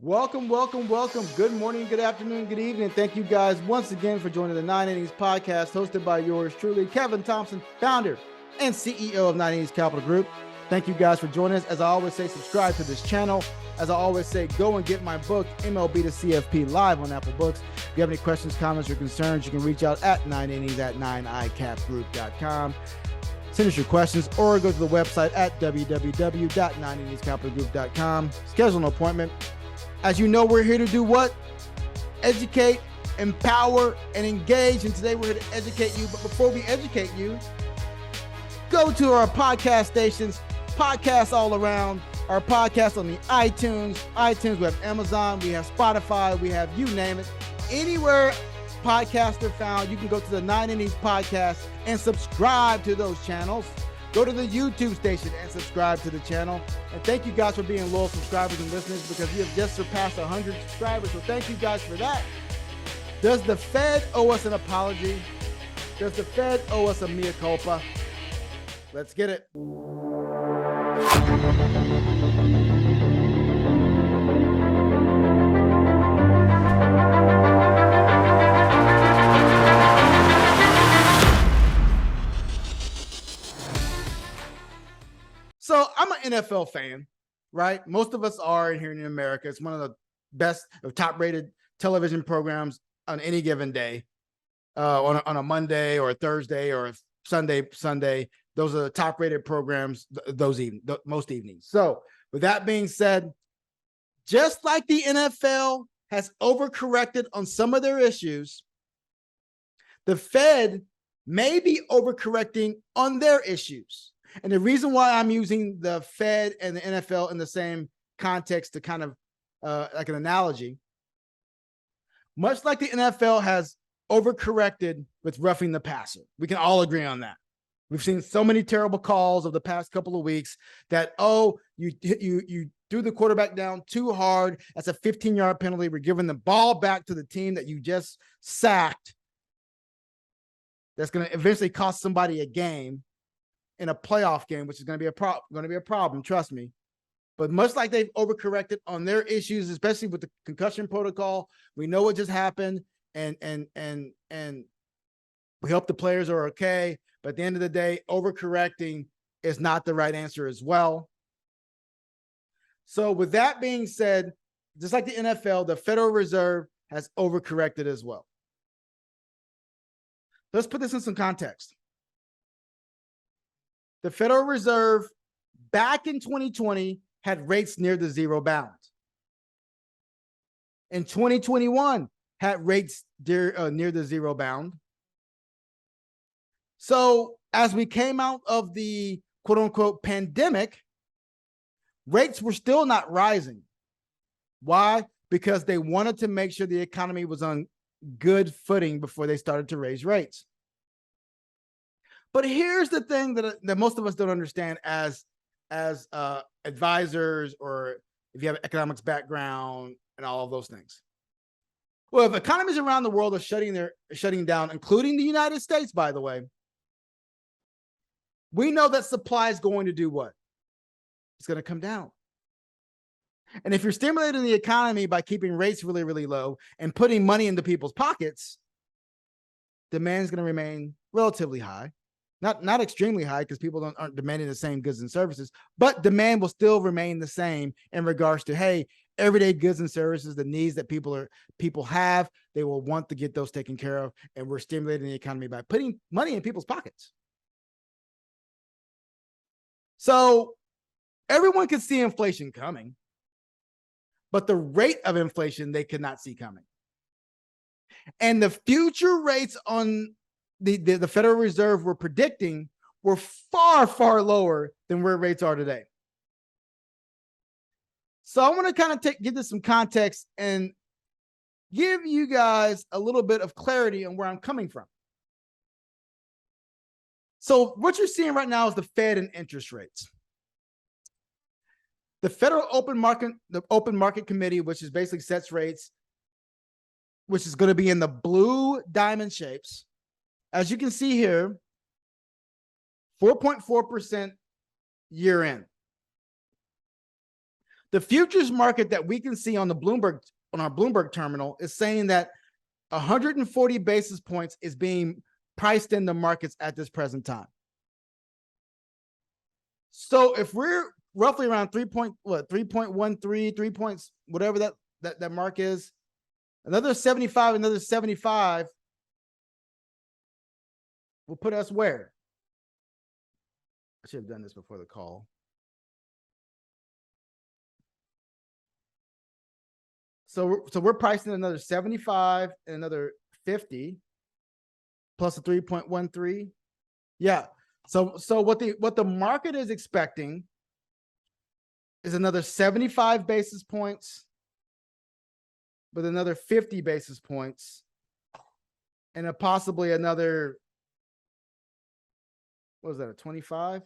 Welcome. Good morning, good afternoon, good evening. Thank you guys once again for joining the 9 Innings podcast hosted by yours truly, Kevin Thompson, founder and CEO of 9 Innings Capital Group. Thank you guys for joining us. As I always say, subscribe to this channel. As I always say, go and get my book, MLB to CFP, live on Apple Books. If you have any questions, comments, or concerns, you can reach out at 9innings at 9icapgroup.com. Send us your questions or go to the website at www.9inningscapitalgroup.com. Schedule an appointment. As you know, we're here to do what? Educate, empower, and engage. And today we're here to educate you. But before we educate you, go to our podcast stations, podcasts all around, our podcast on the iTunes, we have Amazon, we have Spotify, we have you name it. Anywhere podcasts are found, you can go to the 9 Innings podcast and subscribe to those channels. Go to the YouTube station and subscribe to the channel. And thank you guys for being loyal subscribers and listeners, because we have just surpassed 100 subscribers. So thank you guys for that. Does the Fed owe us an apology? Does the Fed owe us a mea culpa? Let's get it. So I'm an NFL fan, right? Most of us are here in America. It's one of the best or top-rated television programs on any given day, on a Monday or a Thursday or a Sunday. Those are the top-rated programs most evenings. So with that being said, just like the NFL has overcorrected on some of their issues, the Fed may be overcorrecting on their issues. And the reason why I'm using the Fed and the NFL in the same context to kind of like an analogy, much like the NFL has overcorrected with roughing the passer. We can all agree on that. We've seen so many terrible calls of the past couple of weeks that, you threw the quarterback down too hard. That's a 15-yard penalty. We're giving the ball back to the team that you just sacked. That's going to eventually cost somebody a game. In a playoff game, which is going to be a problem, trust me. But much like they've overcorrected on their issues, especially with the concussion protocol, we know what just happened, and we hope the players are okay. But at the end of the day, overcorrecting is not the right answer as well. So with that being said, just like the NFL, the Federal Reserve has overcorrected as well. Let's put this in some context. The Federal Reserve back in 2020 had rates near the zero bound. In 2021, had rates near the zero bound. So as we came out of the quote unquote pandemic, rates were still not rising. Why? Because they wanted to make sure the economy was on good footing before they started to raise rates. But here's the thing that most of us don't understand as advisors, or if you have an economics background and all of those things. Well, if economies around the world are shutting down, including the United States, by the way, we know that supply is going to do what? It's going to come down. And if you're stimulating the economy by keeping rates really, really low and putting money into people's pockets, demand is going to remain relatively high. Not extremely high, because people aren't demanding the same goods and services, but demand will still remain the same in regards to, hey, everyday goods and services, the needs that people have, they will want to get those taken care of. And we're stimulating the economy by putting money in people's pockets. So everyone could see inflation coming, but the rate of inflation they could not see coming. And the future rates on the Federal Reserve were predicting were far, far lower than where rates are today. So I want to kind of give this some context and give you guys a little bit of clarity on where I'm coming from. So what you're seeing right now is the Fed and interest rates. The Federal Open Market Committee, which is basically sets rates, which is going to be in the blue diamond shapes. As you can see here, 4.4% year end. The futures market that we can see on our Bloomberg terminal is saying that 140 basis points is being priced in the markets at this present time. So if we're roughly around 3.13, 3 points, whatever that mark is, another 75 will put us where? I should have done this before the call. So we're pricing another 75 and another 50 plus a 3.13. Yeah. So what the market is expecting is another 75 basis points with another 50 basis points and possibly another, what was that, a 25?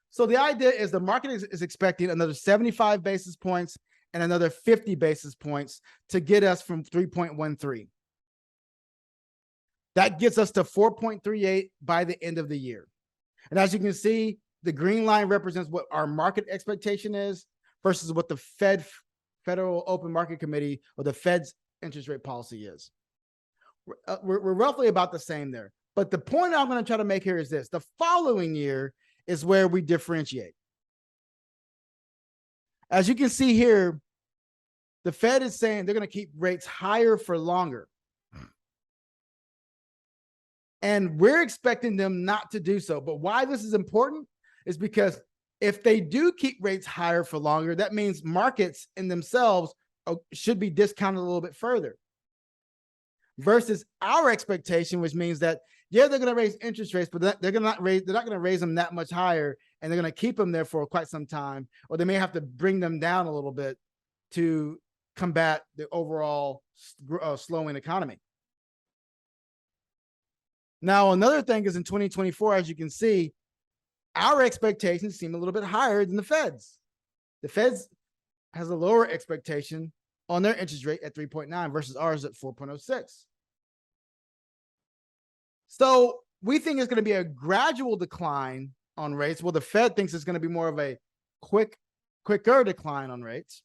So the idea is the market is expecting another 75 basis points and another 50 basis points to get us from 3.13. That gets us to 4.38 by the end of the year. And as you can see, the green line represents what our market expectation is versus what the Federal Open Market Committee or the Fed's interest rate policy is. We're roughly about the same there. But the point I'm going to try to make here is this. The following year is where we differentiate. As you can see here, the Fed is saying they're going to keep rates higher for longer. And we're expecting them not to do so. But why this is important is because if they do keep rates higher for longer, that means markets in themselves should be discounted a little bit further. Versus our expectation, which means that, yeah, they're going to raise interest rates, but they're not going to raise them that much higher, and they're going to keep them there for quite some time, or they may have to bring them down a little bit to combat the overall slowing economy. Now, another thing is in 2024, as you can see, our expectations seem a little bit higher than the Fed's. The Fed's has a lower expectation on their interest rate at 3.9 versus ours at 4.06. So we think it's going to be a gradual decline on rates. Well, the Fed thinks it's going to be more of a quicker decline on rates.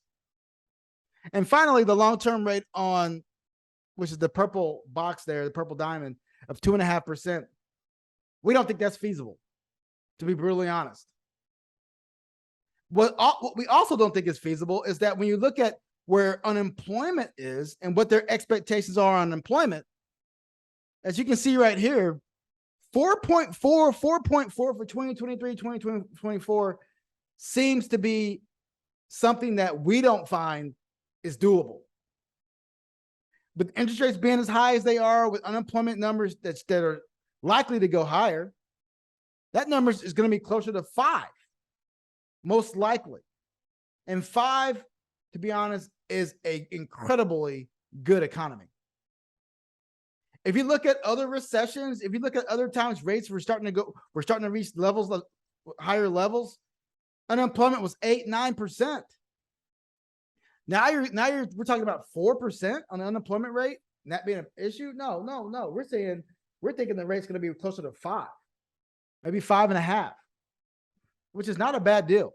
And finally, the long-term rate on, which is the purple box there, the purple diamond of 2.5%. We don't think that's feasible, to be brutally honest. What we also don't think is feasible is that when you look at where unemployment is and what their expectations are on unemployment, as you can see right here, 4.4 for 2023, 2024 seems to be something that we don't find is doable. With interest rates being as high as they are, with unemployment numbers that are likely to go higher, that number is going to be closer to 5, most likely. And 5, to be honest, is an incredibly good economy. If you look at other recessions, if you look at other times rates we're starting to reach levels of higher levels, unemployment was 8-9%. Now we're talking about 4% on the unemployment rate, and that being an issue. No. We're thinking the rate's going to be closer to 5, maybe 5.5, which is not a bad deal.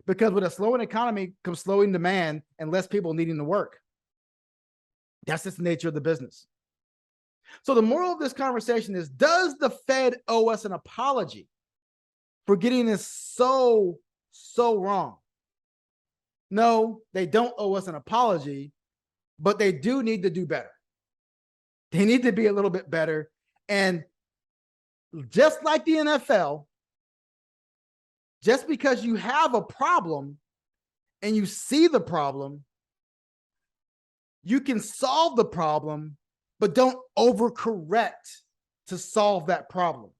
Because with a slowing economy comes slowing demand and less people needing to work. That's just the nature of the business. So the moral of this conversation is, does the Fed owe us an apology for getting this so wrong? No, they don't owe us an apology, but they do need to do better. They need to be a little bit better. And just like the NFL, just because you have a problem and you see the problem, you can solve the problem, but don't overcorrect to solve that problem.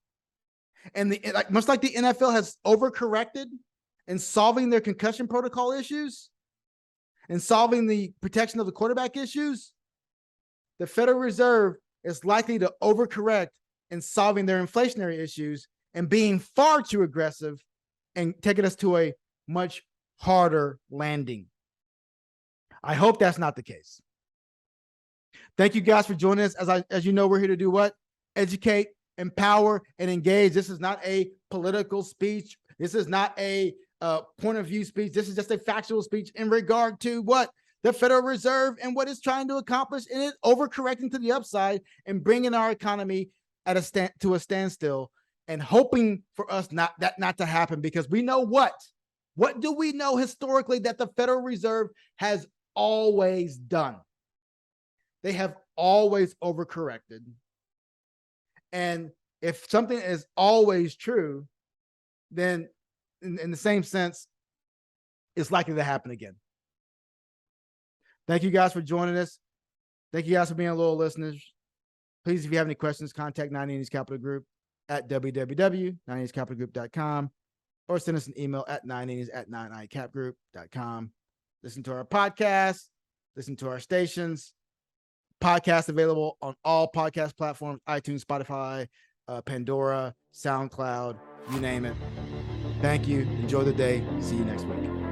And much like the NFL has overcorrected in solving their concussion protocol issues and solving the protection of the quarterback issues, the Federal Reserve is likely to overcorrect in solving their inflationary issues and being far too aggressive and taking us to a much harder landing. I hope that's not the case. Thank you guys for joining us. As you know, we're here to do what? Educate, empower, and engage. This is not a political speech. This is not a point of view speech. This is just a factual speech in regard to what the Federal Reserve and what it's trying to accomplish, and it overcorrecting to the upside and bringing our economy at a standstill, and hoping for us not to happen, because we know what do we know historically that the Federal Reserve has always done? They have always overcorrected. And if something is always true, then in the same sense, it's likely to happen again. Thank you guys for joining us. Thank you guys for being loyal listeners. Please, if you have any questions, contact 980s Capital Group at www.980scapitalgroup.com, or send us an email at 980s@9icapgroup.com. Listen to our podcast, listen to our stations. Podcast available on all podcast platforms: iTunes, Spotify, Pandora, SoundCloud, you name it. Thank you. Enjoy the day. See you next week.